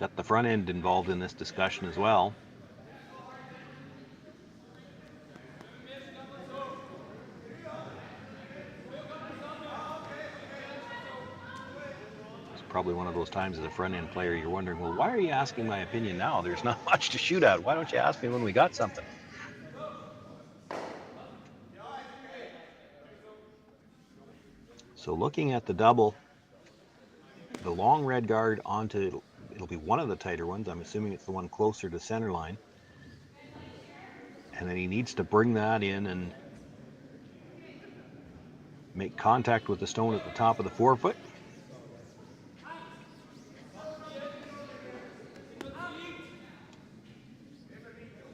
Got the front end involved in this discussion as well. It's probably one of those times as a front end player you're wondering, well, why are you asking my opinion now? There's not much to shoot at. Why don't you ask me when we got something? So looking at the double, the long red guard onto, it'll be one of the tighter ones. I'm assuming it's the one closer to center line. And then he needs to bring that in and make contact with the stone at the top of the forefoot.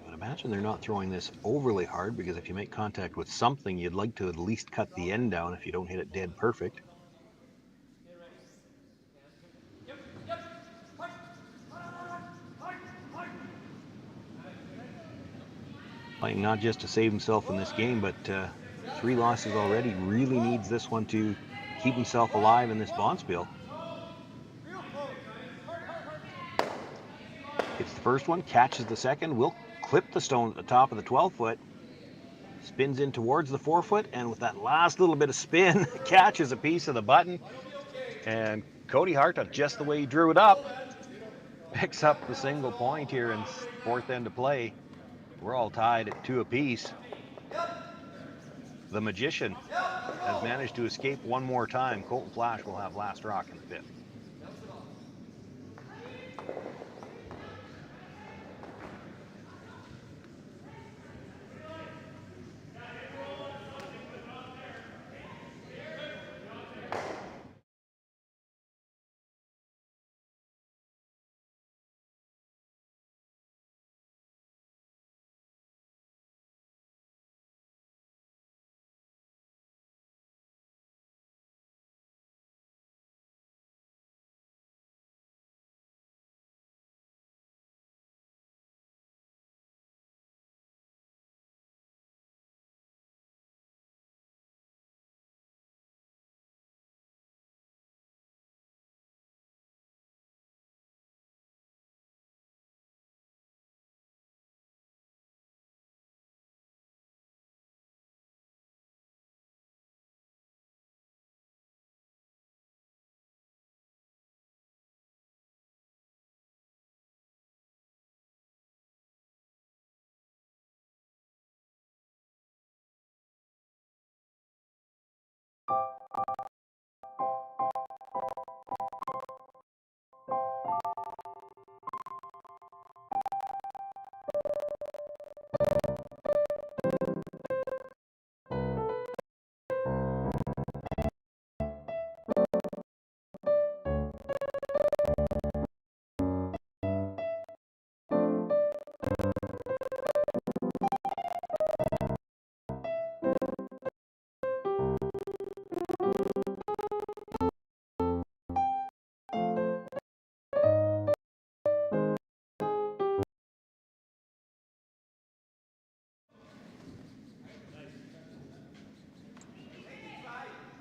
I would imagine they're not throwing this overly hard, because if you make contact with something, you'd like to at least cut the end down if you don't hit it dead perfect. Playing not just to save himself in this game, but 3 losses already. Really needs this one to keep himself alive in this bonspiel. Hits the first one, catches the second, will clip the stone at the top of the 12-foot, spins in towards the forefoot, and with that last little bit of spin, catches a piece of the button. And Kody Hartung, just the way he drew it up, picks up the single point here in 4th end of play. We're all tied at 2 apiece. The Magician has managed to escape one more time. Colton Flasch will have last rock in the 5th.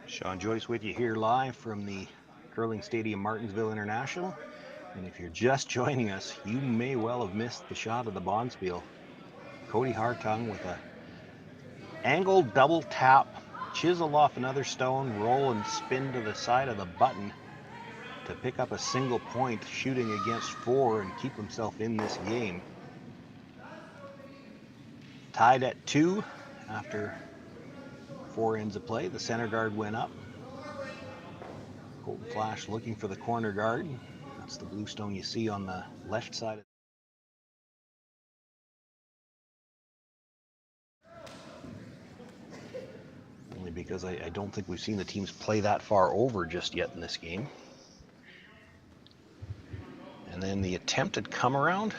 Sean Joyce with you here live from the Curling Stadium Martensville International. And if you're just joining us, you may well have missed the shot of the bonspiel. Kody Hartung with a angled double tap, chisel off another stone, roll and spin to the side of the button to pick up a single point, shooting against 4 and keep himself in this game. Tied at 2 after 4 ends of play. The center guard went up. Colton Flasch looking for the corner guard. That's the blue stone you see on the left side. Only because I don't think we've seen the teams play that far over just yet in this game. And then the attempted come around.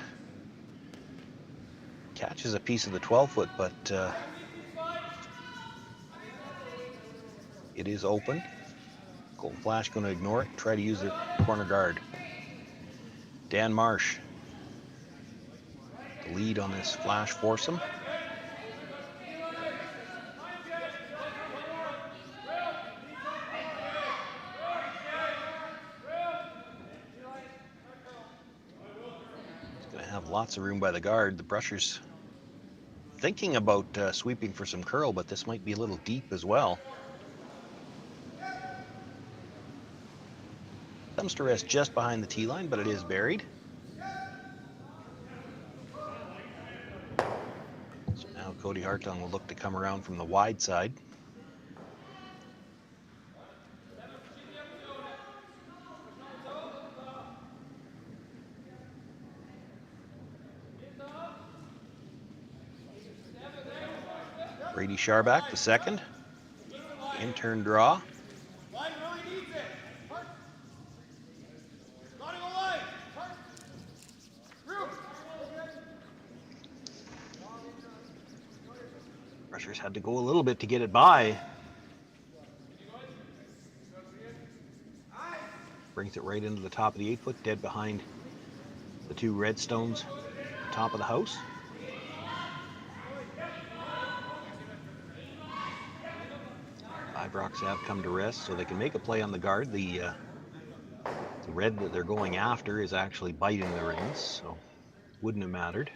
Catches a piece of the 12-foot, but it is open. Colton Flasch going to ignore it, try to use the corner guard. Dan Marsh, the lead on this Flasch foursome. Gonna have lots of room by the guard. The Brushers thinking about sweeping for some curl, but this might be a little deep as well. Comes to rest just behind the tee line, but it is buried. So now Kody Hartung will look to come around from the wide side. Brady Scharback, the second. In-turn draw. Brushers had to go a little bit to get it by. Brings it right into the top of the 8-foot, dead behind the two red stones at the top of the house. Ibrox have come to rest, so they can make a play on the guard. The red that they're going after is actually biting the rings, so wouldn't have mattered.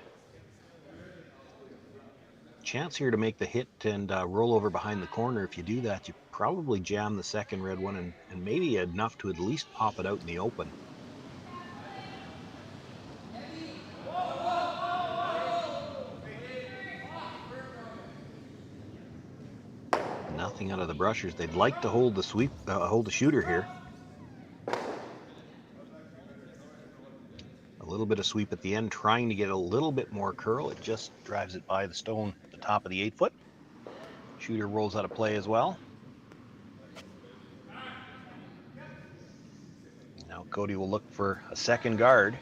Chance here to make the hit and roll over behind the corner. If you do that, you probably jam the second red one and maybe enough to at least pop it out in the open. Nothing out of the Brushers. They'd like to hold the sweep, hold the shooter here. A little bit of sweep at the end, trying to get a little bit more curl. It just drives it by the stone at the top of the 8-foot. Shooter rolls out of play as well. Now Kody will look for a second guard.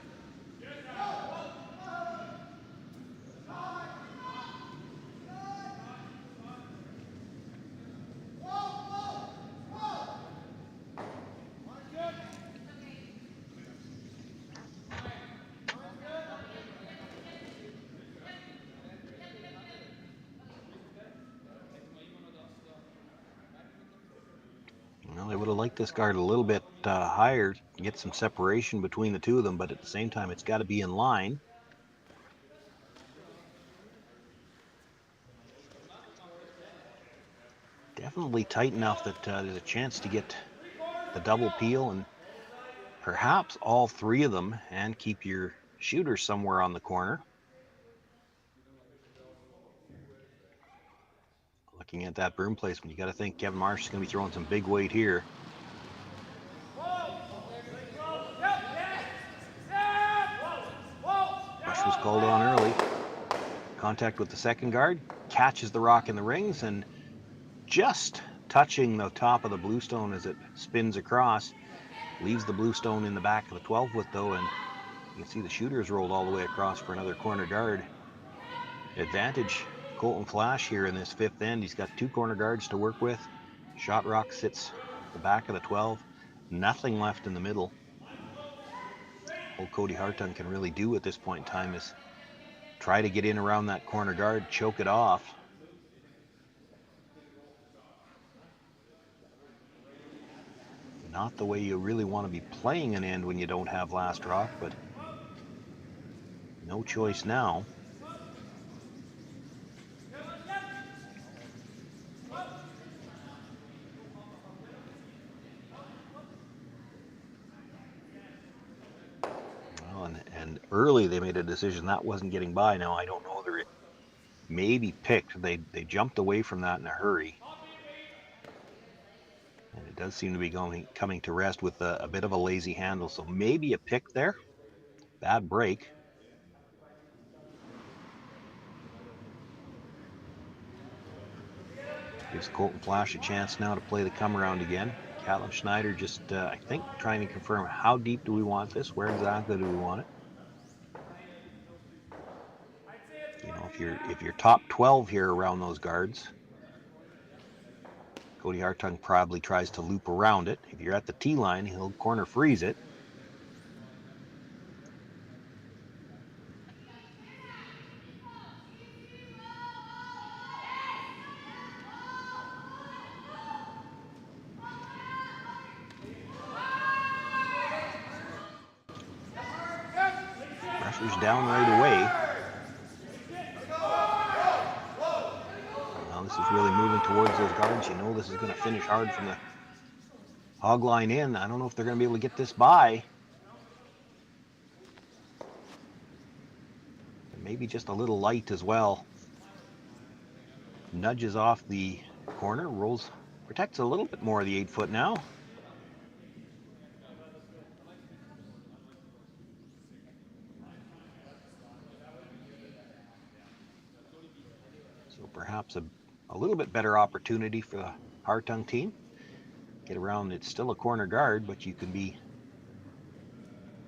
Well, they would have liked this guard a little bit higher to get some separation between the two of them, but at the same time, it's got to be in line. Definitely tight enough that there's a chance to get the double peel and perhaps all three of them and keep your shooter somewhere on the corner. Looking at that broom placement, you got to think Kevin Marsh is going to be throwing some big weight here. Rush was called on early. Contact with the second guard, catches the rock in the rings, and just touching the top of the bluestone as it spins across. Leaves the bluestone in the back of the 12-foot though, and you can see the shooter's rolled all the way across for another corner guard. Advantage Colton Flasch here in this fifth end. He's got two corner guards to work with. Shot rock sits at the back of the 12. Nothing left in the middle. All Kody Hartung can really do at this point in time is try to get in around that corner guard, choke it off. Not the way you really want to be playing an end when you don't have last rock, but no choice now. Well, and early they made a decision that wasn't getting by. Now I don't know whether it maybe picked. They jumped away from that in a hurry. And it does seem to be coming to rest with a bit of a lazy handle. So maybe a pick there. Bad break. Gives Colton Flasch a chance now to play the come around again. Caitlin Schneider just, I think, trying to confirm how deep do we want this? Where exactly do we want it? You know, if you're top 12 here around those guards, Kody Hartung probably tries to loop around it. If you're at the tee line, he'll corner freeze it. sweepers down right away. Now this is really moving towards those guards. You know this is going to finish hard from the hog line in. I don't know if they're going to be able to get this by. And maybe just a little light as well. Nudges off the corner, rolls, protects a little bit more of the 8-foot now. So perhaps a little bit better opportunity for the Hartung team. Get around, it's still a corner guard, but you can be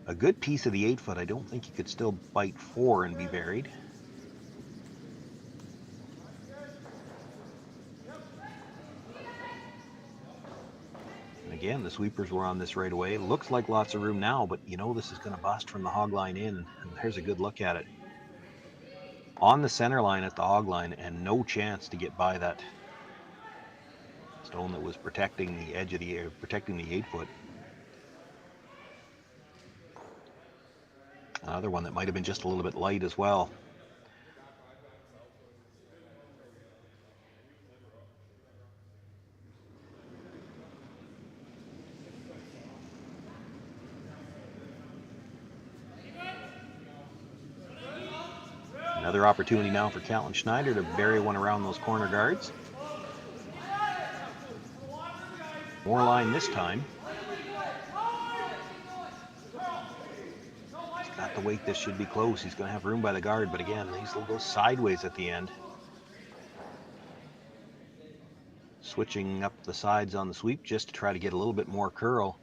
a good piece of the 8-foot. I don't think you could still bite 4 and be buried. And again, the sweepers were on this right away. Looks like lots of room now, but you know this is going to bust from the hog line in, and there's a good look at it. On the center line at the hog line, and no chance to get by that stone that was protecting the edge of the protecting the 8-foot. Another one that might have been just a little bit light as well. Another opportunity now for Colton Schneider to bury one around those corner guards. More line this time. He's got the weight. This should be close. He's going to have room by the guard, but again, these will go sideways at the end. Switching up the sides on the sweep just to try to get a little bit more curl.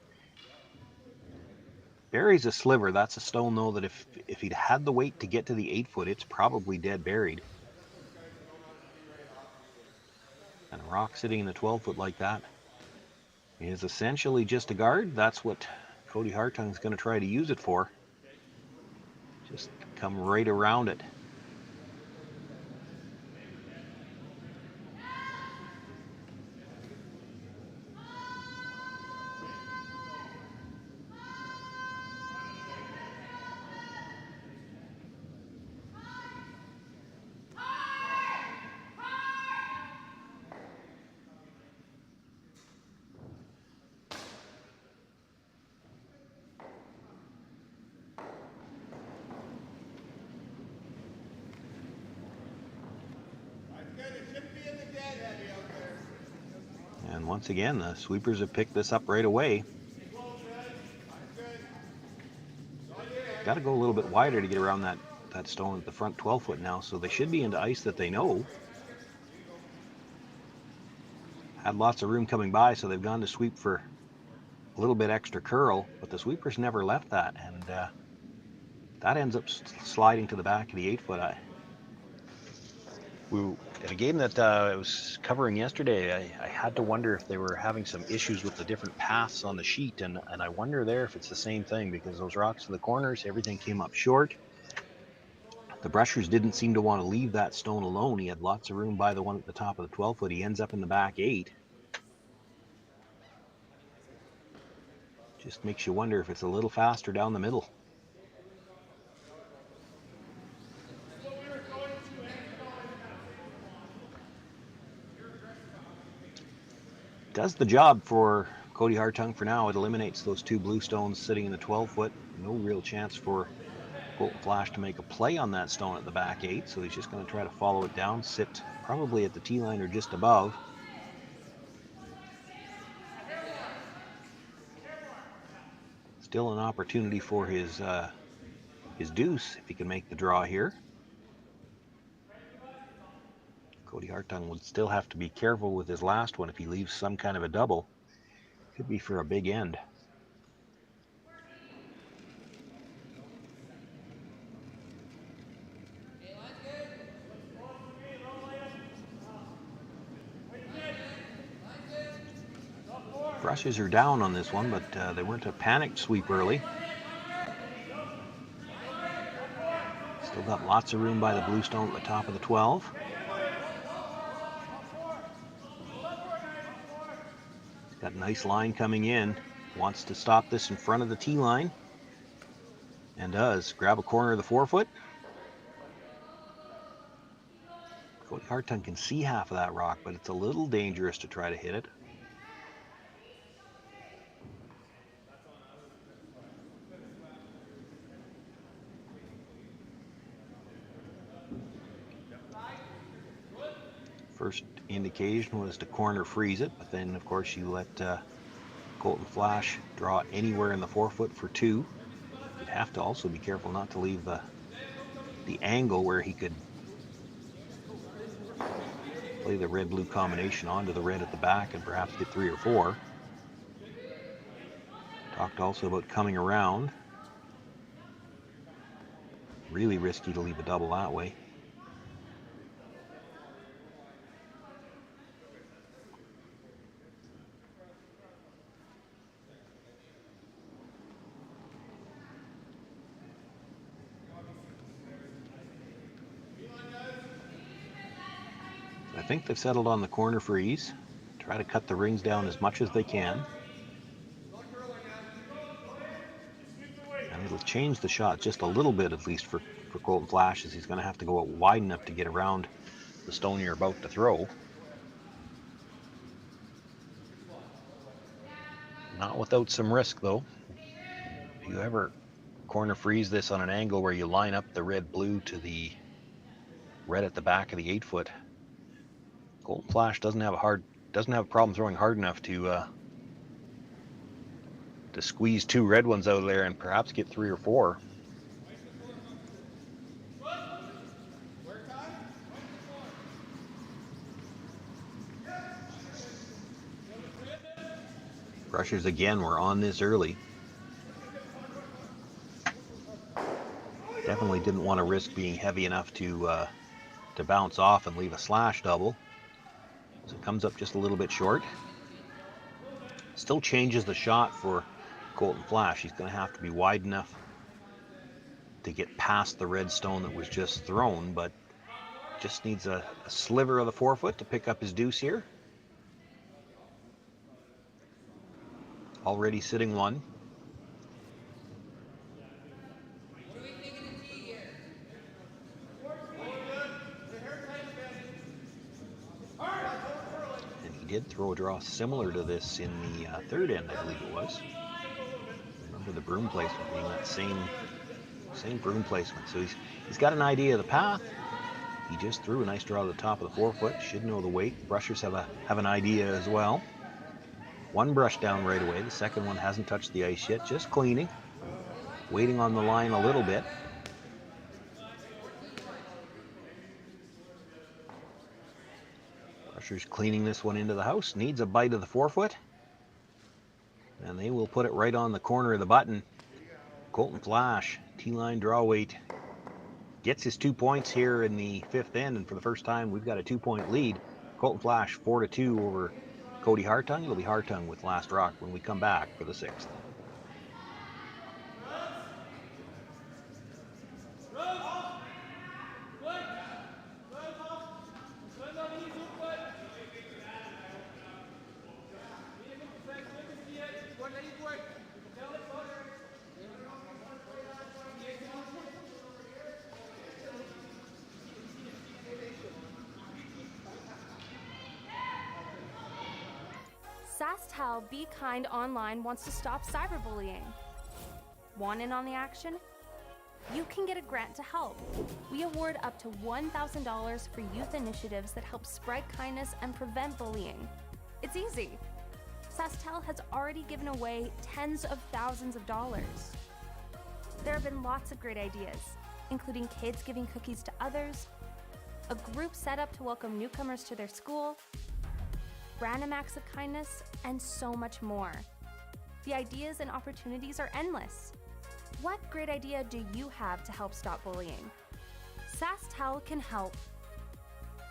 Buries a sliver. That's a stone, though, that if he'd had the weight to get to the 8-foot, it's probably dead buried. And a rock sitting in the 12-foot like that is essentially just a guard. That's what Kody Hartung is going to try to use it for. Just come right around it. And once again, the sweepers have picked this up right away. Got to go a little bit wider to get around that stone at the front 12-foot now, so they should be into ice that they know. Had lots of room coming by, so they've gone to sweep for a little bit extra curl, but the sweepers never left that, and that ends up sliding to the back of the 8-foot. At a game that I was covering yesterday, I had to wonder if they were having some issues with the different paths on the sheet, and I wonder there if it's the same thing, because those rocks to the corners, everything came up short. The brushers didn't seem to want to leave that stone alone. He had lots of room by the one at the top of the 12-foot. He ends up in the back 8. Just makes you wonder if it's a little faster down the middle. Does the job for Kody Hartung for now. It eliminates those 2 blue stones sitting in the 12-foot. No real chance for Colton Flasch to make a play on that stone at the back 8, so he's just going to try to follow it down, sit probably at the tee line or just above. Still an opportunity for his deuce if he can make the draw here. Kody Hartung would still have to be careful with his last one if he leaves some kind of a double. Could be for a big end. Brushes are down on this one, but they weren't a panicked sweep early. Still got lots of room by the blue stone at the top of the 12. Got a nice line coming in. Wants to stop this in front of the tee line. and does. Grab a corner of the forefoot. Kody Hartung can see half of that rock, but it's a little dangerous to try to hit it. First indication was to corner freeze it, but then of course you let Colton Flasch draw anywhere in the forefoot for 2. You'd have to also be careful not to leave the angle where he could play the red-blue combination onto the red at the back and perhaps get 3 or 4. Talked also about coming around. Really risky to leave a double that way. I think they've settled on the corner freeze. Try to cut the rings down as much as they can. And it'll change the shot just a little bit, at least for Colton Flasch, as he's going to have to go out wide enough to get around the stone you're about to throw. Not without some risk, though. If you ever corner freeze this on an angle where you line up the red-blue to the red at the back of the 8-foot, Colton Flasch doesn't have a problem throwing hard enough to squeeze 2 red ones out of there and perhaps get 3 or 4. Brushers again were on this early. Definitely didn't want to risk being heavy enough to bounce off and leave a slash double. So it comes up just a little bit short. Still changes the shot for Colton Flasch. He's going to have to be wide enough to get past the red stone that was just thrown, but just needs a sliver of the forefoot to pick up his deuce here. Already sitting 1. And he did throw a draw similar to this in the 3rd end, I believe it was. Remember the broom placement being that same broom placement. So he's got an idea of the path. He just threw a nice draw to the top of the forefoot. Should know the weight. Brushers have an idea as well. 1 brush down right away. The second one hasn't touched the ice yet. Just cleaning. Waiting on the line a little bit. Brushers cleaning this one into the house. Needs a bite of the forefoot. And they will put it right on the corner of the button. Colton Flasch, T-line draw weight. Gets his 2 points here in the 5th end. And for the first time, we've got a 2-point lead. Colton Flasch 4-2 over Kody Hartung. It'll be Hartung with last rock when we come back for the 6th. SaskTel Be Kind Online wants to stop cyberbullying. Want in on the action? You can get a grant to help. We award up to $1,000 for youth initiatives that help spread kindness and prevent bullying. It's easy. SaskTel has already given away tens of thousands of dollars. There have been lots of great ideas, including kids giving cookies to others, a group set up to welcome newcomers to their school, random acts of kindness, and so much more. The ideas and opportunities are endless. What great idea do you have to help stop bullying? SaskTel can help.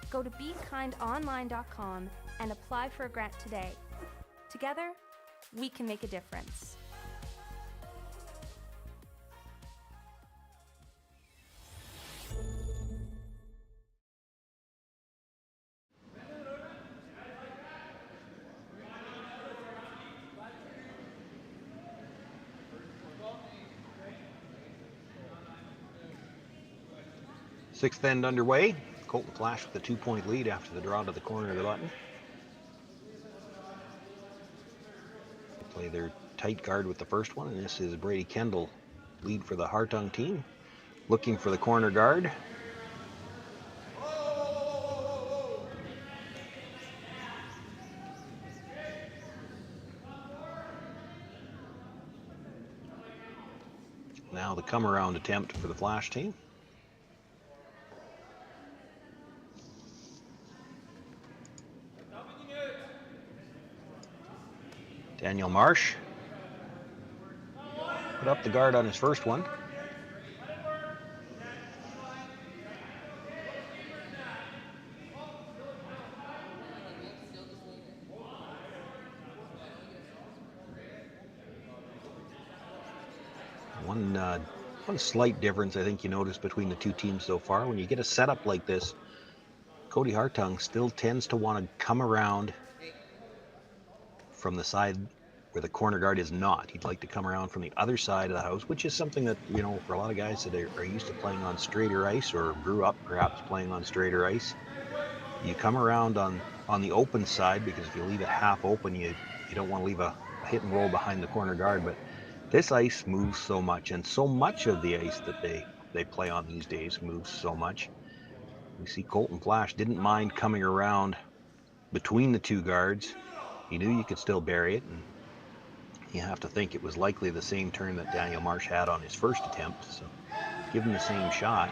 Go to BeKindOnline.com and apply for a grant today. Together, we can make a difference. Sixth end underway. Colton Flasch with a 2-point lead after the draw to the corner of the button. They play their tight guard with the first one, and this is Brady Kendall, lead for the Hartung team, looking for the corner guard. Now the come-around attempt for the Flasch team. Daniel Marsh put up the guard on his first one. One slight difference I think you notice between the two teams so far. When you get a setup like this, Kody Hartung still tends to want to come around from the side where the corner guard is not. He'd like to come around from the other side of the house, which is something that, you know, for a lot of guys that are used to playing on straighter ice or grew up perhaps playing on straighter ice, you come around on the open side, because if you leave it half open, you don't want to leave a hit and roll behind the corner guard. But this ice moves so much, and so much of the ice that they play on these days moves so much. We see Colton Flasch didn't mind coming around between the two guards. He knew you could still bury it, and you have to think it was likely the same turn that Daniel Marsh had on his first attempt, so give him the same shot.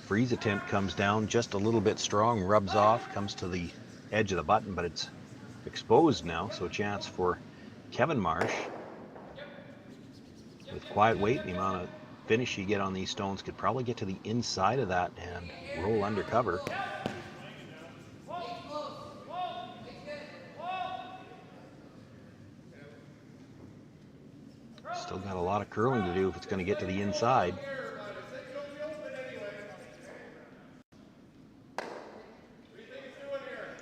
Freeze attempt comes down just a little bit strong, rubs off, comes to the edge of the button, but it's exposed now, so a chance for Kevin Marsh. With quiet weight, the amount of finish you get on these stones could probably get to the inside of that and roll undercover. Still got a lot of curling to do if it's going to get to the inside.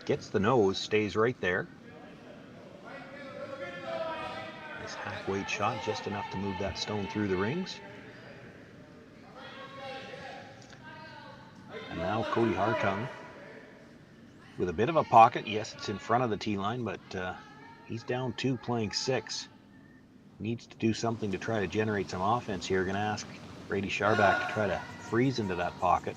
Gets the nose, stays right there. Nice half-weight shot, just enough to move that stone through the rings. And now Kody Hartung with a bit of a pocket. Yes, it's in front of the tee line, but he's down 2 playing 6. Needs to do something to try to generate some offense here. Going to ask Brady Scharback to try to freeze into that pocket.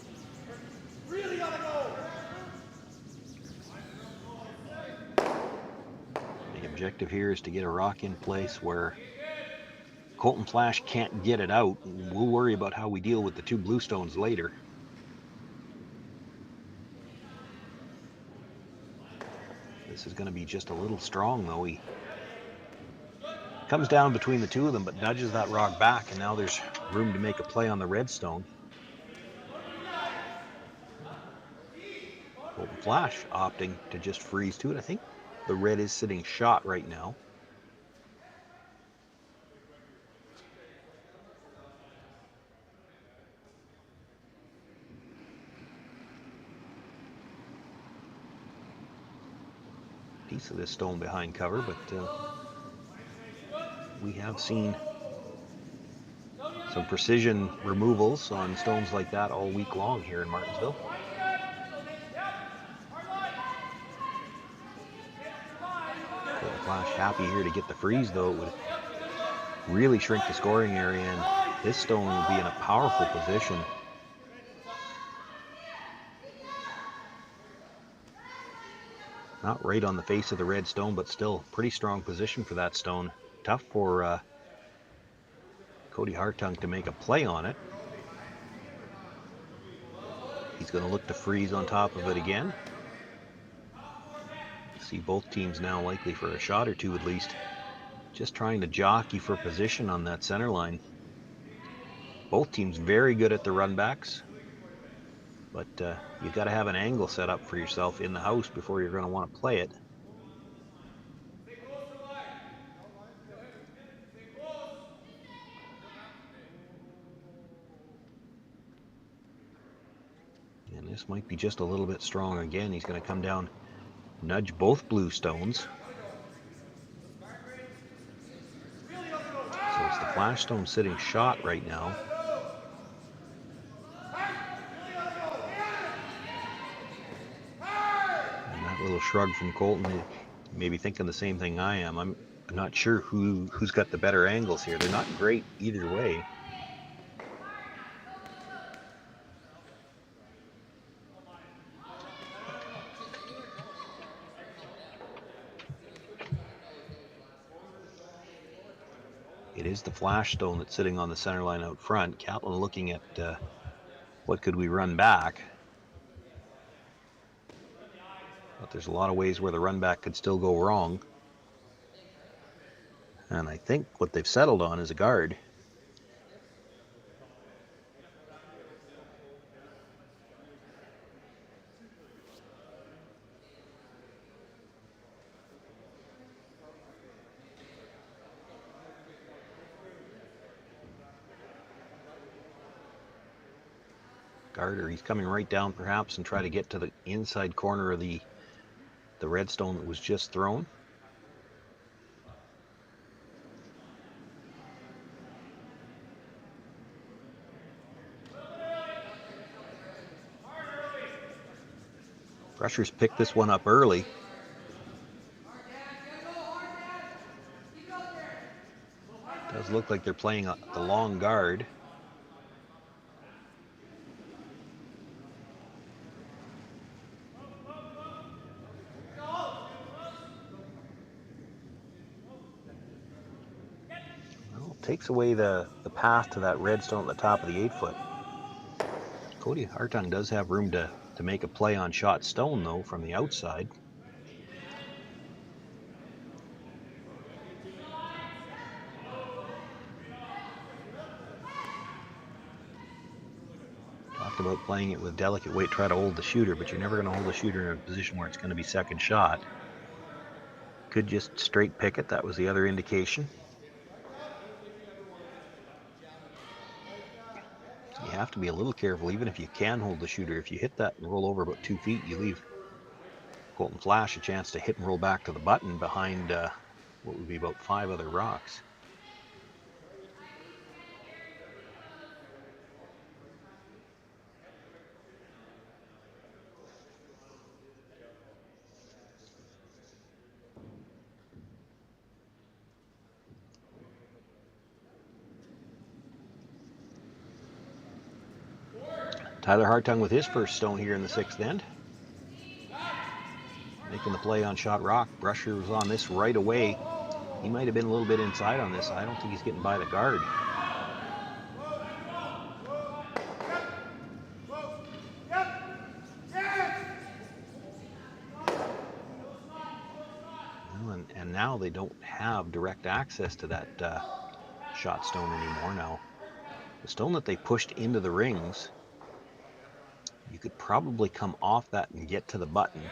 The objective here is to get a rock in place where Colton Flasch can't get it out. We'll worry about how we deal with the 2 blue stones later. This is going to be just a little strong, though. He comes down between the 2 of them, but nudges that rock back, and now there's room to make a play on the red stone. Colton Flasch opting to just freeze to it. I think the red is sitting shot right now. Piece of this stone behind cover, but we have seen some precision removals on stones like that all week long here in Martensville. Colton Flasch happy here to get the freeze, though. It would really shrink the scoring area, and this stone would be in a powerful position. Not right on the face of the red stone, but still pretty strong position for that stone. Tough for Kody Hartung to make a play on it. He's going to look to freeze on top of it again. See both teams now likely for a shot or 2 at least. Just trying to jockey for position on that center line. Both teams very good at the runbacks. But you've got to have an angle set up for yourself in the house before you're going to want to play it. And this might be just a little bit strong again. He's going to come down, nudge both blue stones. So it's the Flasch stone sitting shot right now. And that little shrug from Colton, maybe thinking the same thing I am. I'm not sure who's got the better angles here. They're not great either way. It is the Flasch stone that's sitting on the center line out front. Catlin looking at what could we run back. But there's a lot of ways where the run back could still go wrong. And I think what they've settled on is a guard. Guard, he's coming right down perhaps and try to get to the inside corner of the red stone that was just thrown. Brushers picked this one up early. Does look like they're playing the long guard. Well, takes away the path to that red stone at the top of the 8-foot. Kody Hartung does have room to make a play on shot stone, though, from the outside. Talked about playing it with delicate weight, try to hold the shooter, but you're never going to hold the shooter in a position where it's going to be second shot. Could just straight pick it. That was the other indication. You have to be a little careful, even if you can hold the shooter. If you hit that and roll over about 2 feet, you leave Colton Flasch a chance to hit and roll back to the button behind what would be about 5 other rocks. Tyler Hartung with his first stone here in the 6th end. Making the play on shot rock. Brusher was on this right away. He might have been a little bit inside on this. I don't think he's getting by the guard. Well, and now they don't have direct access to that shot stone anymore now. The stone that they pushed into the rings, you could probably come off that and get to the button.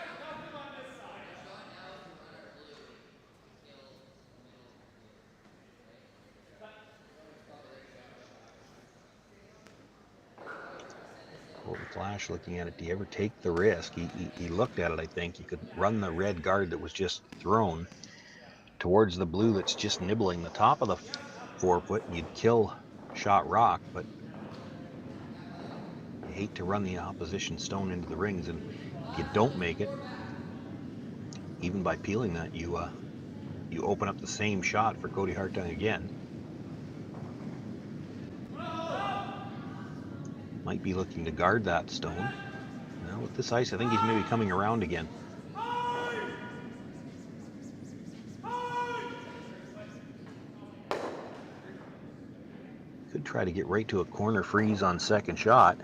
Colton Flasch looking at it. Do you ever take the risk? He looked at it, I think. You could run the red guard that was just thrown towards the blue that's just nibbling the top of the 4-foot, and you'd kill shot rock, but you hate to run the opposition stone into the rings, and if you don't make it, even by peeling that, you open up the same shot for Kody Hartung again. Might be looking to guard that stone. Now with this ice, I think he's maybe coming around again. Could try to get right to a corner freeze on second shot.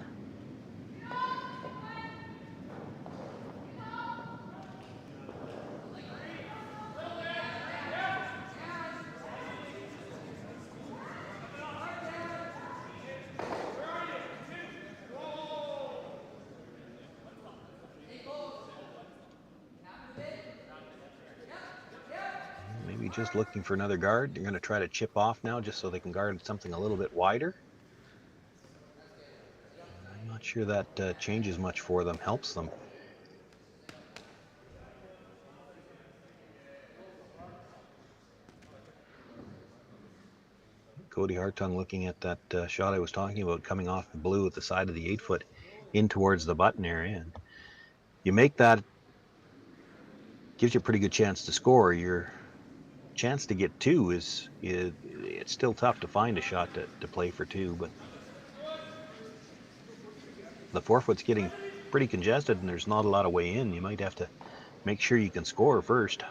Just looking for another guard. They're going to try to chip off now just so they can guard something a little bit wider. I'm not sure that changes much for them, helps them. Kody Hartung looking at that shot I was talking about, coming off the blue at the side of the 8-foot in towards the button area. And you make that, gives you a pretty good chance to score. Your chance to get two is it's still tough to find a shot to play for two, but the 4-foot's getting pretty congested and there's not a lot of way in. You might have to make sure you can score first.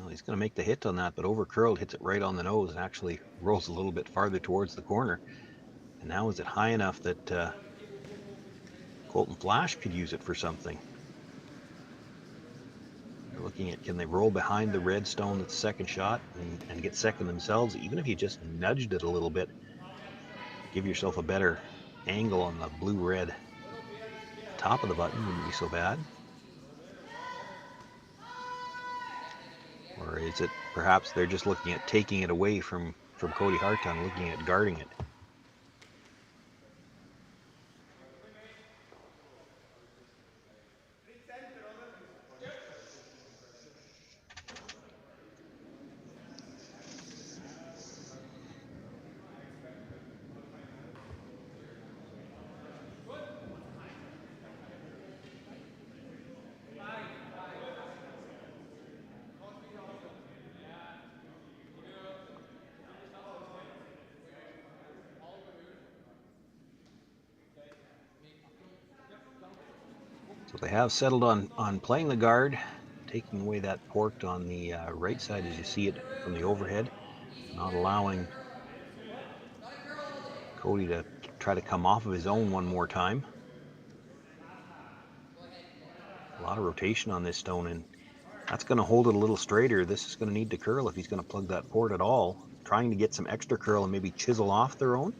He's going to make the hit on that, but over curled, hits it right on the nose, and actually rolls a little bit farther towards the corner. And now is it high enough that Colton Flasch could use it for something? They're looking at, can they roll behind the red stone at the second shot and get second themselves? Even if you just nudged it a little bit, give yourself a better angle on the blue-red top of the button, wouldn't be so bad. Or is it perhaps they're just looking at taking it away from Kody Hartung, looking at guarding it? So they have settled on playing the guard, taking away that port on the right side as you see it from the overhead, not allowing Kody to try to come off of his own one more time. A lot of rotation on this stone, and that's going to hold it a little straighter. This is going to need to curl if he's going to plug that port at all. Trying to get some extra curl and maybe chisel off their own.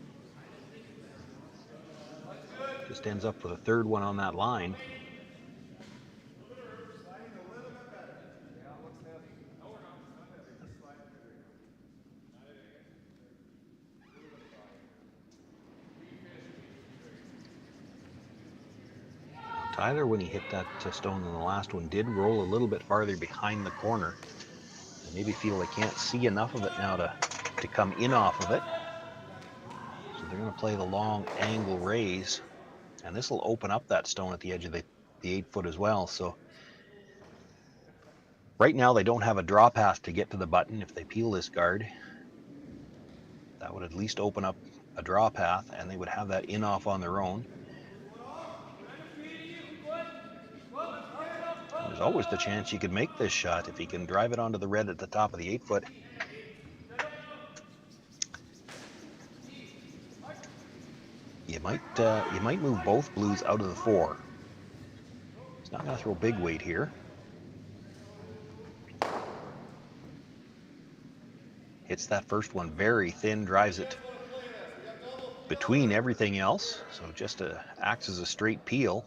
Just ends up with a third one on that line. Tyler, when he hit that stone in the last one, did roll a little bit farther behind the corner. They maybe feel they can't see enough of it now to come in off of it. So they're going to play the long angle raise, and this will open up that stone at the edge of the 8-foot as well. So right now they don't have a draw path to get to the button. If they peel this guard, that would at least open up a draw path, and they would have that in off on their own. There's always the chance you could make this shot if he can drive it onto the red at the top of the 8-foot. You might move both blues out of the 4. He's not going to throw big weight here. Hits that first one very thin, drives it between everything else, so just acts as a straight peel.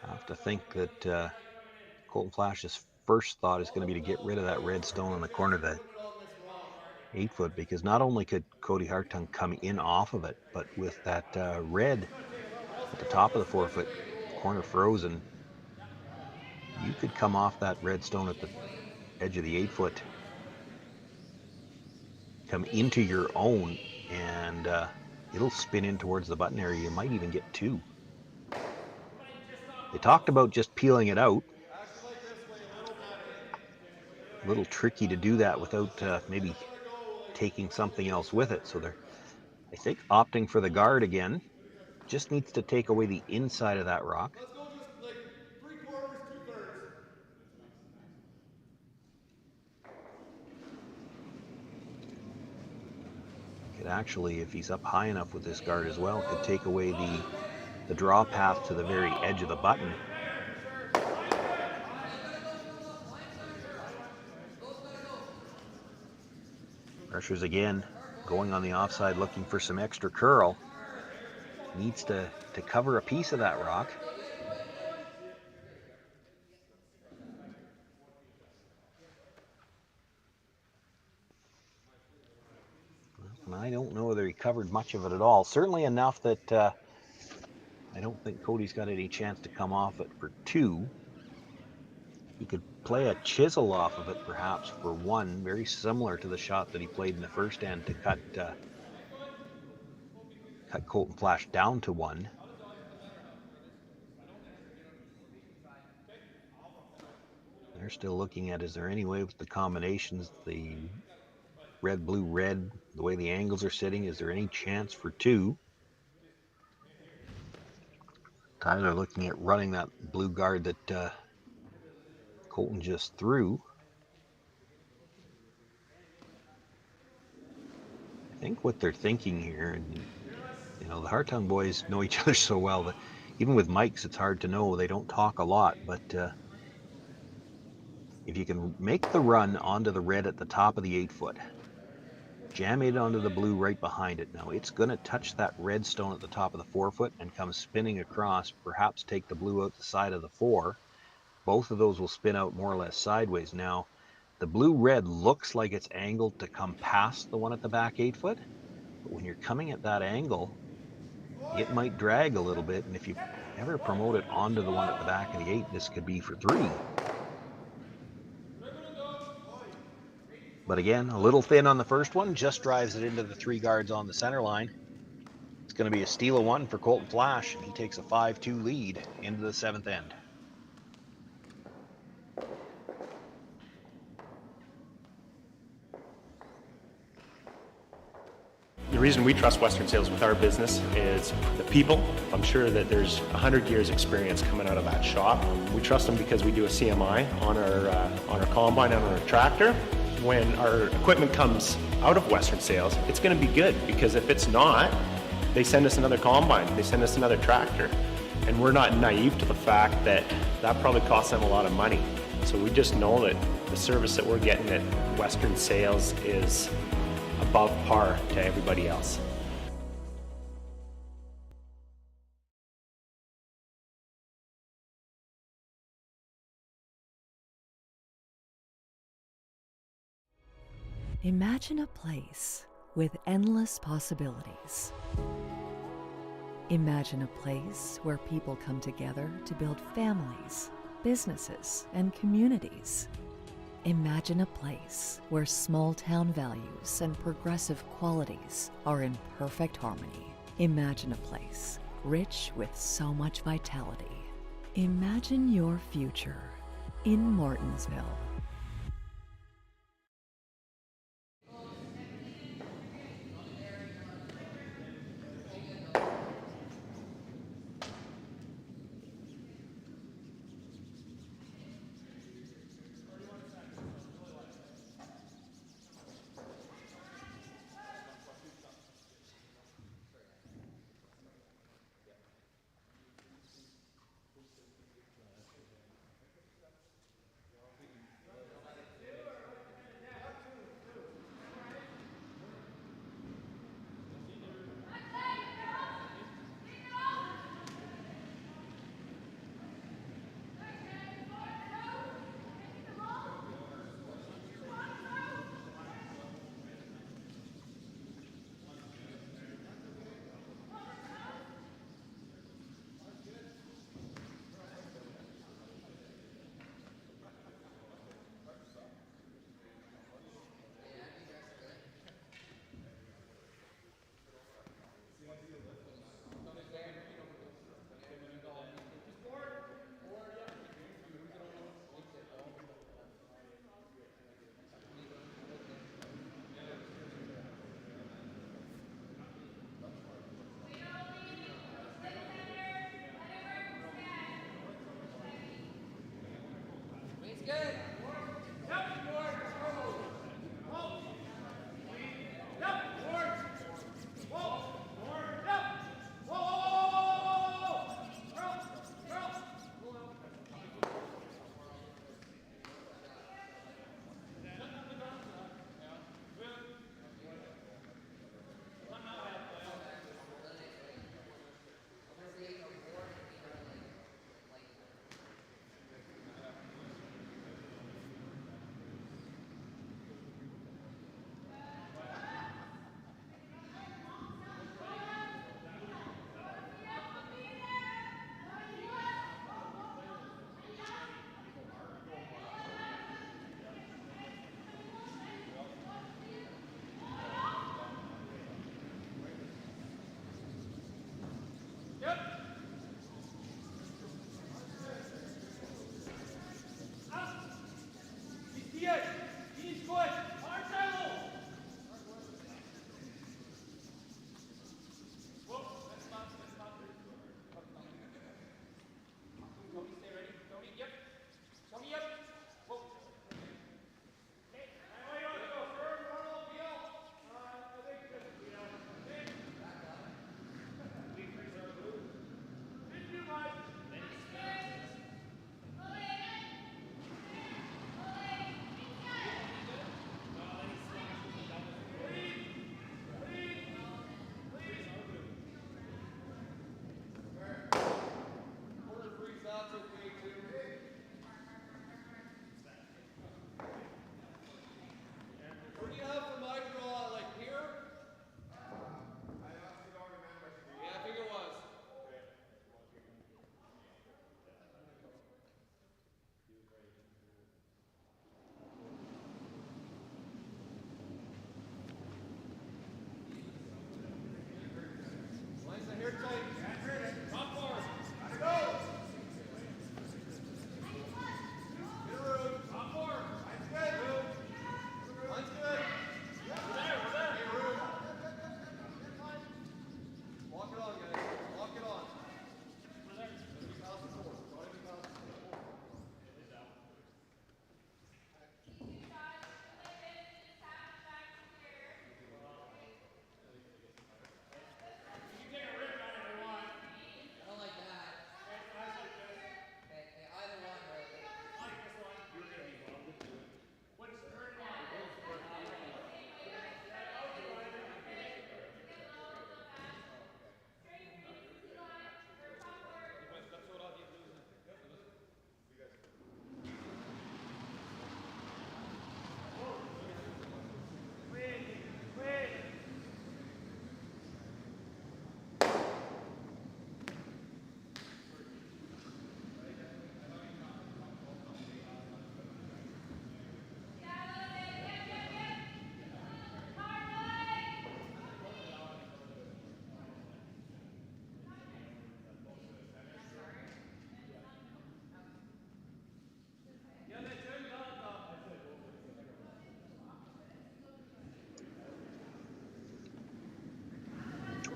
I have to think that Colton Flasch's first thought is going to be to get rid of that red stone in the corner of the 8-foot, because not only could Kody Hartung come in off of it, but with that red at the top of the 4-foot corner frozen, you could come off that red stone at the edge of the 8-foot, come into your own, and it'll spin in towards the button area. You might even get 2. They talked about just peeling it out. A little tricky to do that without maybe taking something else with it. So they're, I think, opting for the guard again. Just needs to take away the inside of that rock. Let's go just like 3/4, 2/3. Could actually, if he's up high enough with this guard as well, could take away the draw path to the very edge of the button. Pressure's again going on the offside, looking for some extra curl. Needs to cover a piece of that rock. And I don't know whether he covered much of it at all. Certainly enough that I don't think Kody's got any chance to come off it for two. He could play a chisel off of it perhaps for one, very similar to the shot that he played in the first end to cut Colton Flasch down to one. They're still looking at, is there any way with the combinations, the red, blue, red, the way the angles are sitting, is there any chance for two? Tyler looking at running that blue guard that Colton just threw. I think what they're thinking here, and you know, the Hartung boys know each other so well that even with mics, it's hard to know. They don't talk a lot, but if you can make the run onto the red at the top of the 8-foot, jam it onto the blue right behind it. Now it's going to touch that red stone at the top of the 4-foot and come spinning across, perhaps take the blue out the side of the 4. Both of those will spin out more or less sideways. Now, the blue-red looks like it's angled to come past the one at the back 8-foot, but when you're coming at that angle, it might drag a little bit, and if you ever promote it onto the one at the back of the 8, this could be for 3. But again, a little thin on the first one, just drives it into the 3 guards on the center line. It's going to be a steal of 1 for Colton Flasch, and he takes a 5-2 lead into the 7th end. The reason we trust Western Sales with our business is the people. I'm sure that there's 100 years experience coming out of that shop. We trust them because we do a CMI on our combine and on our tractor. When our equipment comes out of Western Sales, it's going to be good, because if it's not, they send us another combine, they send us another tractor. And we're not naive to the fact that that probably costs them a lot of money. So we just know that the service that we're getting at Western Sales is above par to everybody else. Imagine a place with endless possibilities. Imagine a place where people come together to build families, businesses, and communities. Imagine a place where small-town values and progressive qualities are in perfect harmony. Imagine a place rich with so much vitality. Imagine your future in Martensville.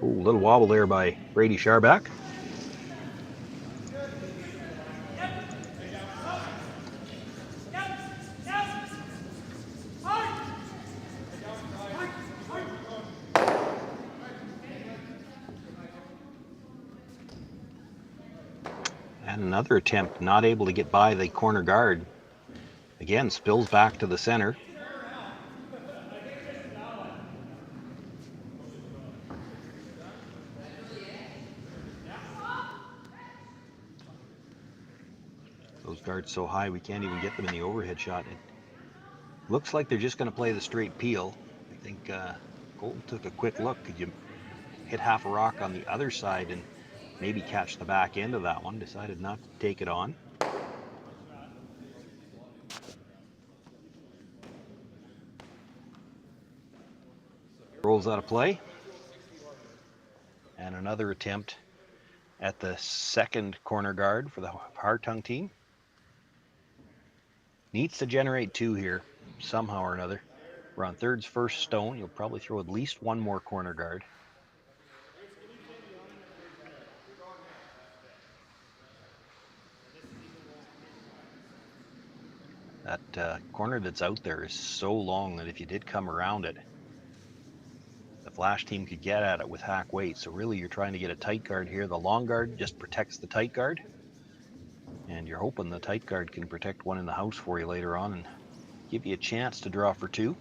Ooh, a little wobble there by Brady Scharback. And another attempt, not able to get by the corner guard. Again, spills back to the center. Those guards so high we can't even get them in the overhead shot. It looks like they're just going to play the straight peel. I think Colton took a quick look. Could you hit half a rock on the other side and maybe catch the back end of that one? Decided not to take it on. Rolls out of play. And another attempt at the second corner guard for the Hartung team. Needs to generate 2 here, somehow or another. We're on third's first stone. You'll probably throw at least one more corner guard. That corner that's out there is so long that if you did come around it, the Flasch team could get at it with hack weight. So really you're trying to get a tight guard here. The long guard just protects the tight guard. And you're hoping the tight guard can protect one in the house for you later on and give you a chance to draw for 2.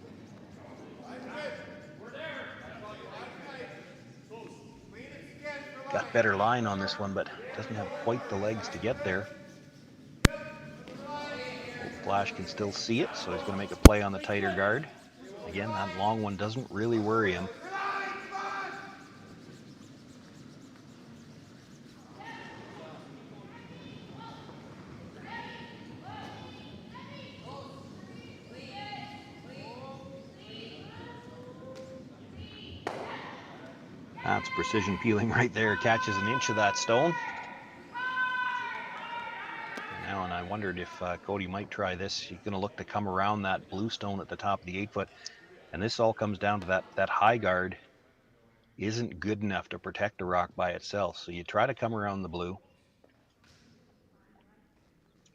Got better line on this one, but doesn't have quite the legs to get there. Flasch can still see it, so he's going to make a play on the tighter guard. Again, that long one doesn't really worry him. That's precision peeling right there. Catches an inch of that stone. Now, and I wondered if Kody might try this. He's going to look to come around that blue stone at the top of the 8-foot. And this all comes down to that high guard isn't good enough to protect a rock by itself. So you try to come around the blue.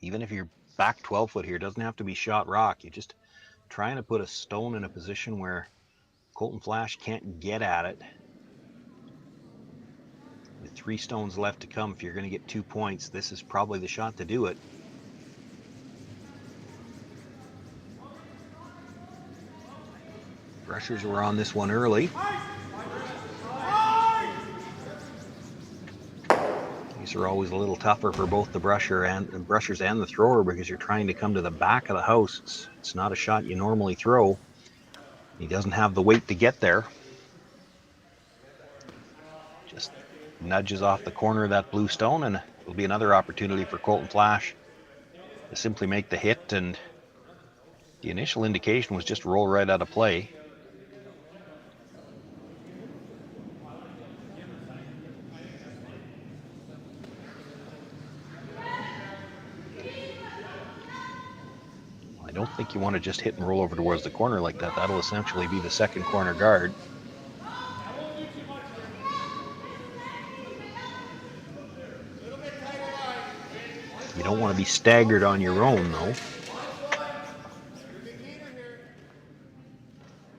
Even if you're back 12-foot here, it doesn't have to be shot rock. You're just trying to put a stone in a position where Colton Flasch can't get at it. With 3 stones left to come, if you're going to get 2 points, this is probably the shot to do it. Brushers were on this one early. These are always a little tougher for both the brushers and the thrower because you're trying to come to the back of the house. It's not a shot you normally throw. He doesn't have the weight to get there. Just nudges off the corner of that blue stone, and it'll be another opportunity for Colton Flasch to simply make the hit. And the initial indication was just roll right out of play. I don't think you want to just hit and roll over towards the corner like that. That'll essentially be the second corner guard. You don't want to be staggered on your own, though.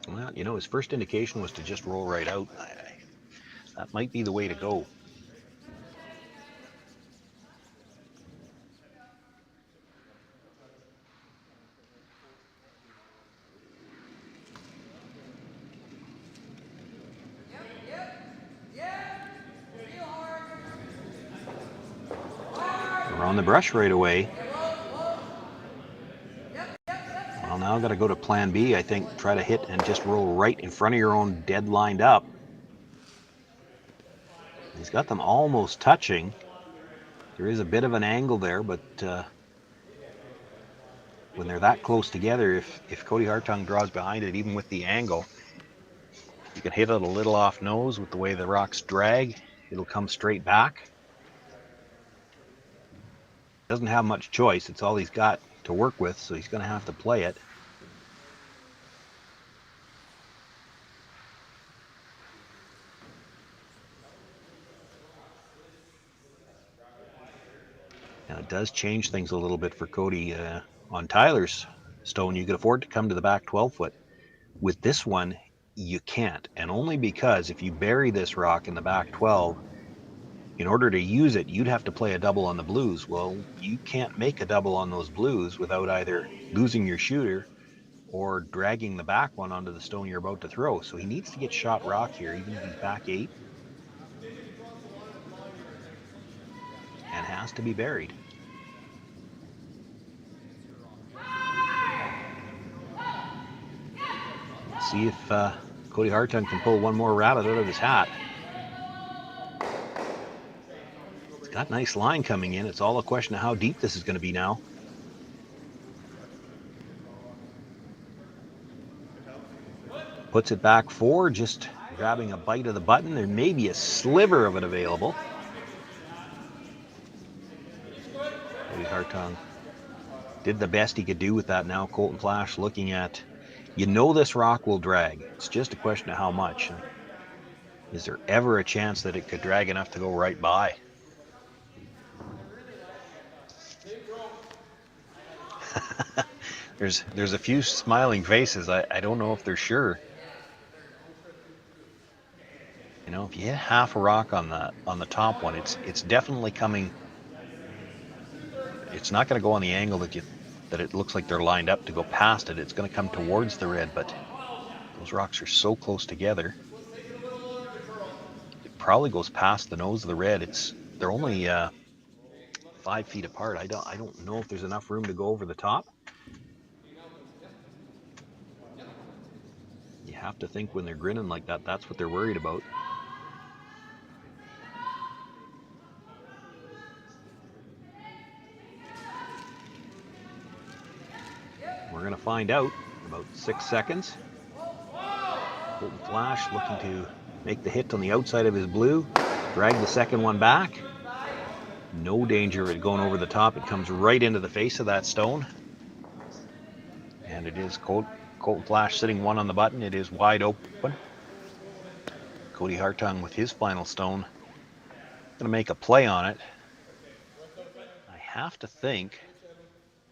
Well, you know, his first indication was to just roll right out. That might be the way to go. We're on the brush right away. Well, now I've got to go to plan B, I think. Try to hit and just roll right in front of your own, dead lined up. He's got them almost touching. There is a bit of an angle there, but when they're that close together, if Kody Hartung draws behind it, even with the angle, you can hit it a little off nose with the way the rocks drag. It'll come straight back. Doesn't have much choice. It's all he's got to work with, so he's going to have to play it. does change things a little bit for Kody. On Tyler's stone, you could afford to come to the back 12 foot. With this one, you can't, and only because if you bury this rock in the back 12, in order to use it, you'd have to play a double on the blues. Well, you can't make a double on those blues without either losing your shooter or dragging the back one onto the stone you're about to throw. So he needs to get shot rock here, even if he's back 8, and has to be buried. Let's see if Kody Hartung can pull one more rabbit out of his hat. He's got nice line coming in. It's all a question of how deep this is going to be now. Puts it back 4, just grabbing a bite of the button. There may be a sliver of it available. Kody Hartung did the best he could do with that. Now Colton Flasch looking at, this rock will drag. It's just a question of how much. And is there ever a chance that it could drag enough to go right by? There's a few smiling faces. I don't know if they're sure. If you hit half a rock on the top one, it's definitely coming. It's not going to go on the angle that it looks like they're lined up to go past it. It's going to come towards the red, but those rocks are so close together. It probably goes past the nose of the red. They're only 5 feet apart. I don't know if there's enough room to go over the top. You have to think when they're grinning like that, that's what they're worried about. We're going to find out in about 6 seconds. Colton Flasch looking to make the hit on the outside of his blue. Drag the second one back. No danger of it going over the top. It comes right into the face of that stone. And it is Colton Flasch sitting 1 on the button. It is wide open. Kody Hartung with his final stone. Going to make a play on it. I have to think,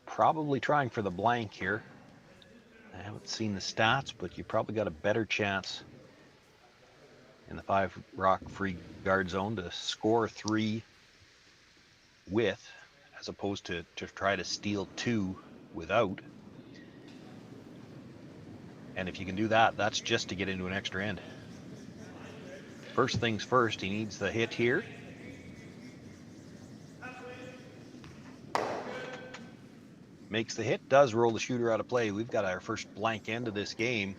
probably trying for the blank here. I haven't seen the stats, but you probably got a better chance in the 5 rock free guard zone to score 3 with, as opposed to try to steal 2 without. And if you can do that, that's just to get into an extra end. First things first, he needs the hit here. Makes the hit, does roll the shooter out of play. We've got our first blank end of this game.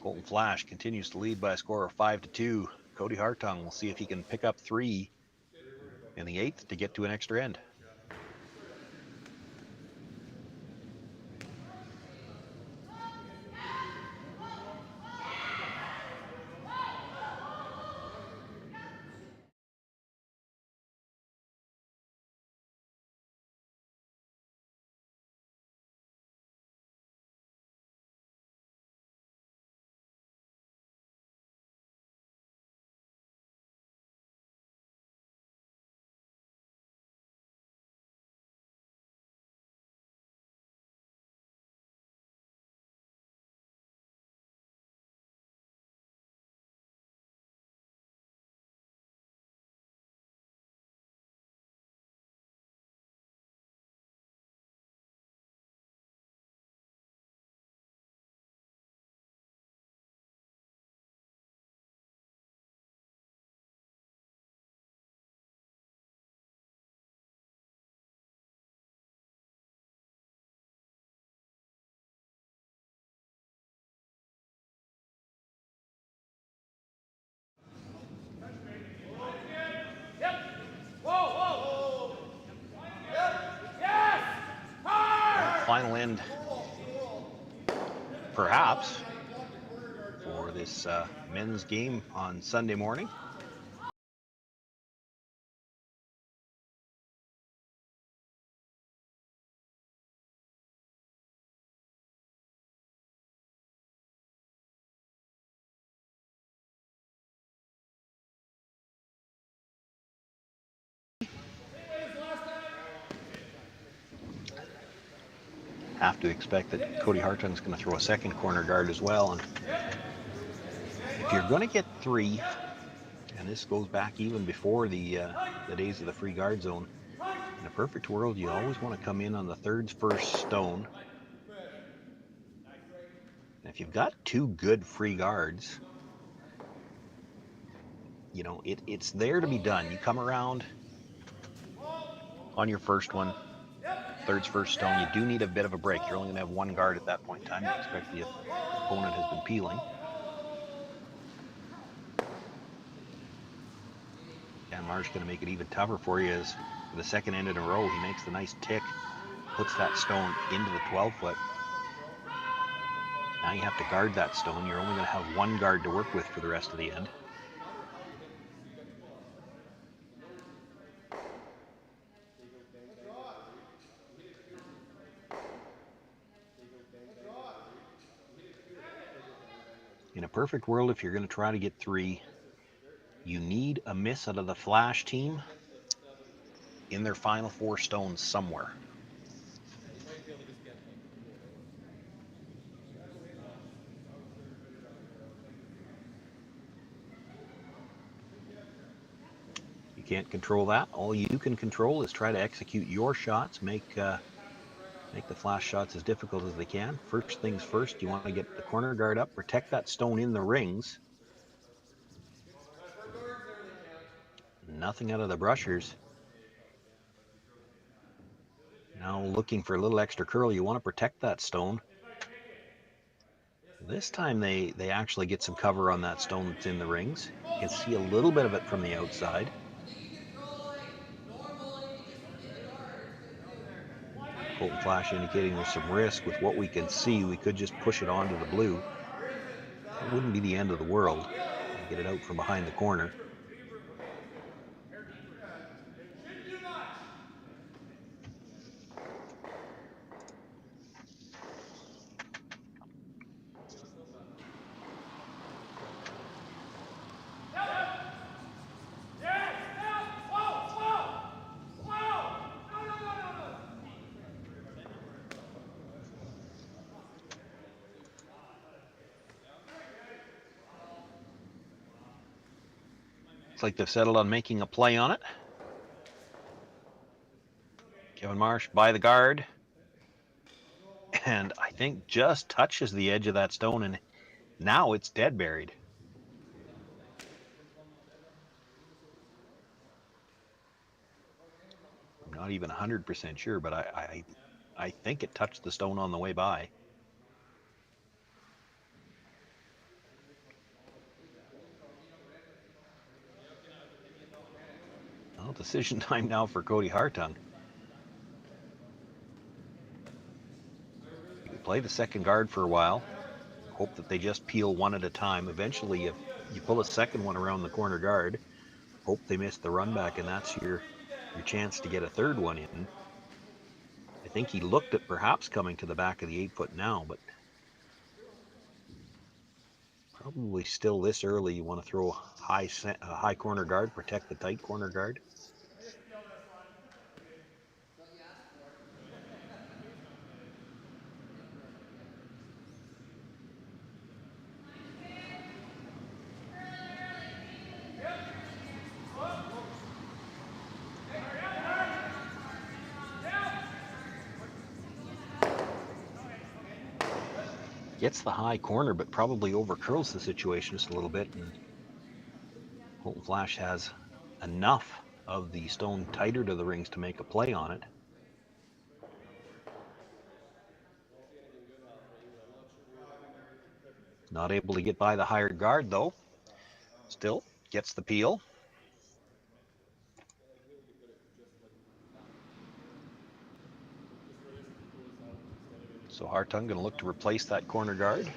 Colton Flasch continues to lead by a score of 5-2. Kody Hartung will see if he can pick up 3 in the 8th to get to an extra end. Final end, perhaps, for this men's game on Sunday morning. have to expect that Kody Hartung is going to throw a second corner guard as well. And if you're going to get 3, and this goes back even before the days of the free guard zone, in a perfect world, you always want to come in on the third's first stone. And if you've got 2 good free guards, you know, it's there to be done. You come around on your first one, third's first stone, you do need a bit of a break. You're only going to have 1 guard at that point in time. You expect the opponent has been peeling. And Marsh going to make it even tougher for you as for the second end in a row, he makes the nice tick, puts that stone into the 12-foot. Now you have to guard that stone. You're only going to have 1 guard to work with for the rest of the end. In a perfect world, if you're going to try to get 3, you need a miss out of the Flasch team in their final 4 stones somewhere. You can't control that. All you can control is try to execute your shots, make the Flasch shots as difficult as they can. First things first, you want to get the corner guard up, protect that stone in the rings. Nothing out of the brushers. Now looking for a little extra curl. You want to protect that stone. This time they actually get some cover on that stone that's in the rings. You can see a little bit of it from the outside. Colton Flasch indicating there's some risk with what we can see. We could just push it onto the blue. It wouldn't be the end of the world. Get it out from behind the corner. Like they've settled on making a play on it. Kevin Marsh by the guard. And I think just touches the edge of that stone, and now it's dead buried. I'm not even 100% sure, but I think it touched the stone on the way by. Well, decision time now for Kody Hartung. You can play the second guard for a while. Hope that they just peel one at a time. Eventually, if you pull a second one around the corner guard, hope they miss the run back, and that's your chance to get a third one in. I think he looked at perhaps coming to the back of the 8-foot now, but probably still this early. You want to throw a high corner guard, protect the tight corner guard. Gets the high corner, but probably overcurls the situation just a little bit. And Colton Flasch has enough of the stone tighter to the rings to make a play on it. Not able to get by the higher guard, though. Still gets the peel. So Hartung going to look to replace that corner guard.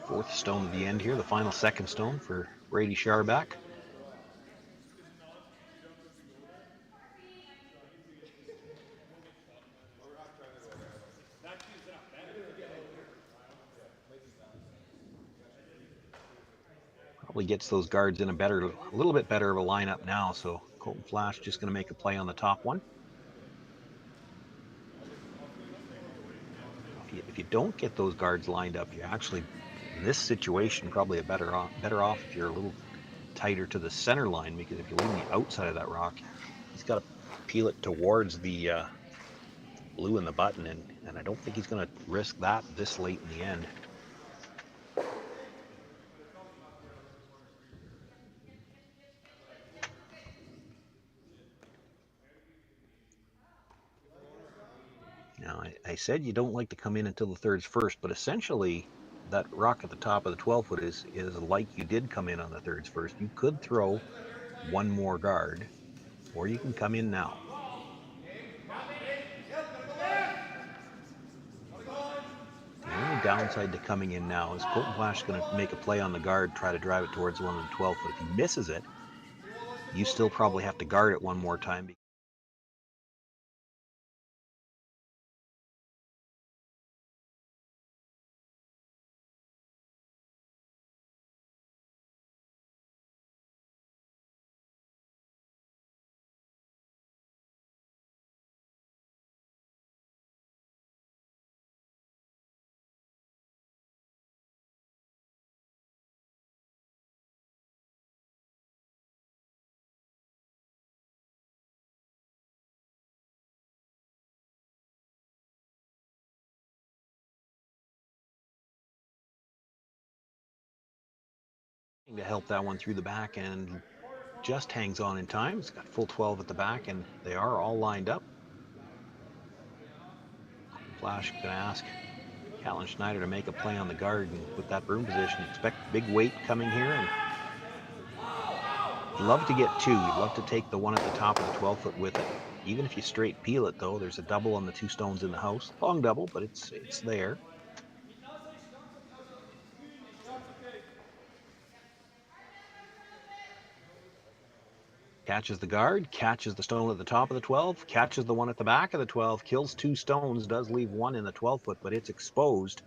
Fourth stone at the end here, the final second stone for Brady Scharback. Probably gets those guards in a little bit better of a lineup now. So Colton Flasch just going to make a play on the top one. If you don't get those guards lined up, you're actually in this situation probably better off if you're a little tighter to the center line, because if you leave the outside of that rock, he's got to peel it towards the blue in the button, and I don't think he's going to risk that this late in the end. Now, I said you don't like to come in until the thirds first, but essentially that rock at the top of the 12 foot is like you did come in on the thirds first. You could throw one more guard, or you can come in now. The only downside to coming in now is Colton Flasch is going to make a play on the guard, try to drive it towards the one on the 12 foot. If he misses it, you still probably have to guard it one more time. To help that one through the back, and just hangs on in time. It's got full 12 at the back, and they are all lined up. Flasch going to ask Callan Schneider to make a play on the guard and put that broom position. Expect big weight coming here, and you'd love to get two. You'd love to take the one at the top of the 12 foot with it. Even if you straight peel it, though, there's a double on the two stones in the house. Long double, but it's there. Catches the guard, catches the stone at the top of the 12, catches the one at the back of the 12, kills two stones, does leave one in the 12 foot, but it's exposed.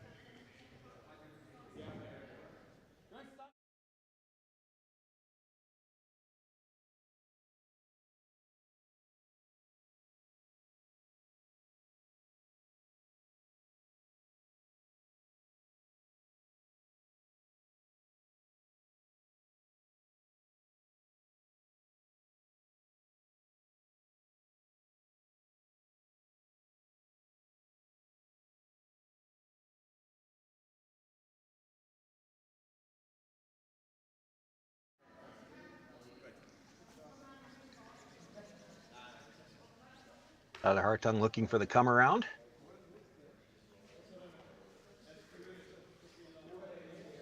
Kody Hartung looking for the come around.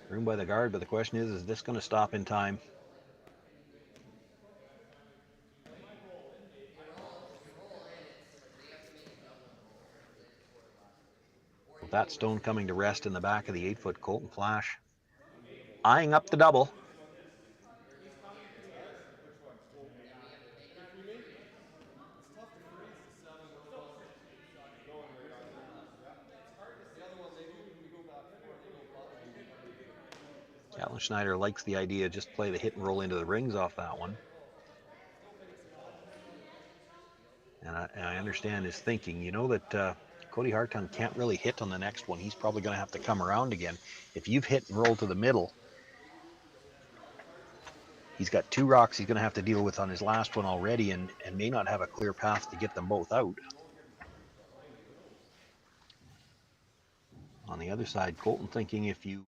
Room by the guard, but the question is this going to stop in time? With that stone coming to rest in the back of the 8 foot, Colton Flasch eyeing up the double. Callan Schneider likes the idea, just play the hit and roll into the rings off that one. And I understand his thinking. You know that Kody Hartung can't really hit on the next one. He's probably going to have to come around again. If you've hit and rolled to the middle, he's got two rocks he's going to have to deal with on his last one already, and may not have a clear path to get them both out. On the other side, Colton thinking if you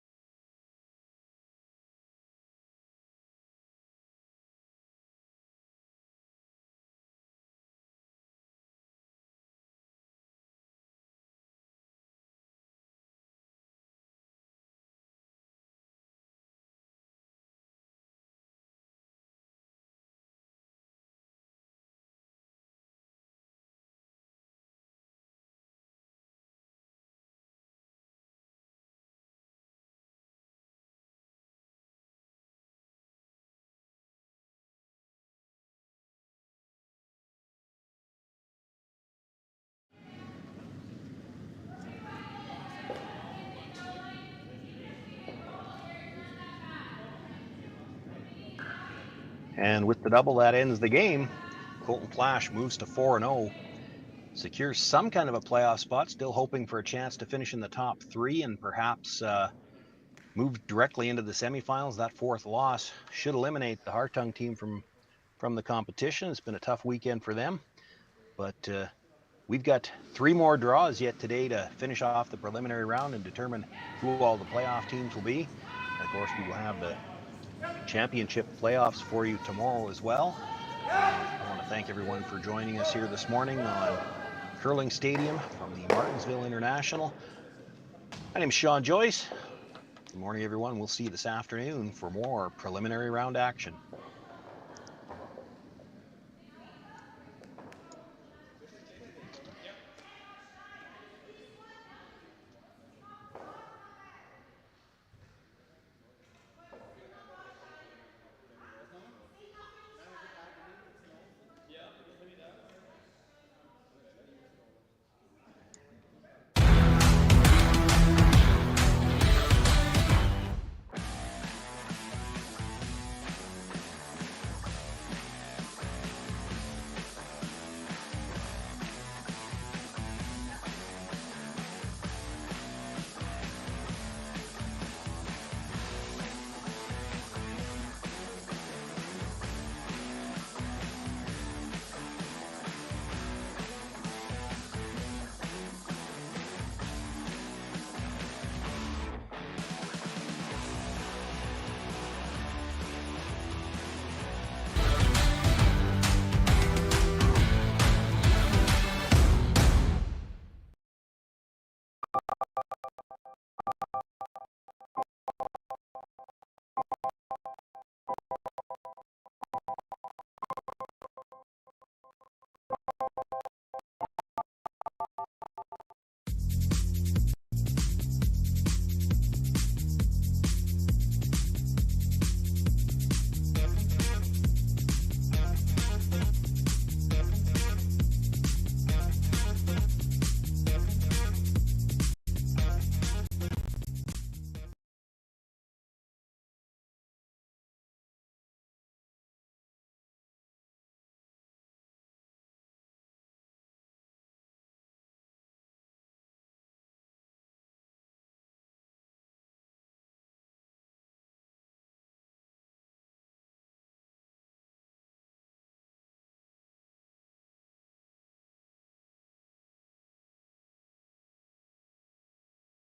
And with the double that ends the game, Colton Flasch moves to 4-0, secures some kind of a playoff spot, still hoping for a chance to finish in the top 3 and perhaps move directly into the semifinals. That fourth loss should eliminate the Hartung team from the competition. It's been a tough weekend for them, but we've got 3 more draws yet today to finish off the preliminary round and determine who all the playoff teams will be. And of course, we will have the championship playoffs for you tomorrow as well. I want to thank everyone for joining us here this morning on Curling Stadium from the Martensville International. My name is Sean Joyce. Good morning, everyone. We'll see you this afternoon for more preliminary round action.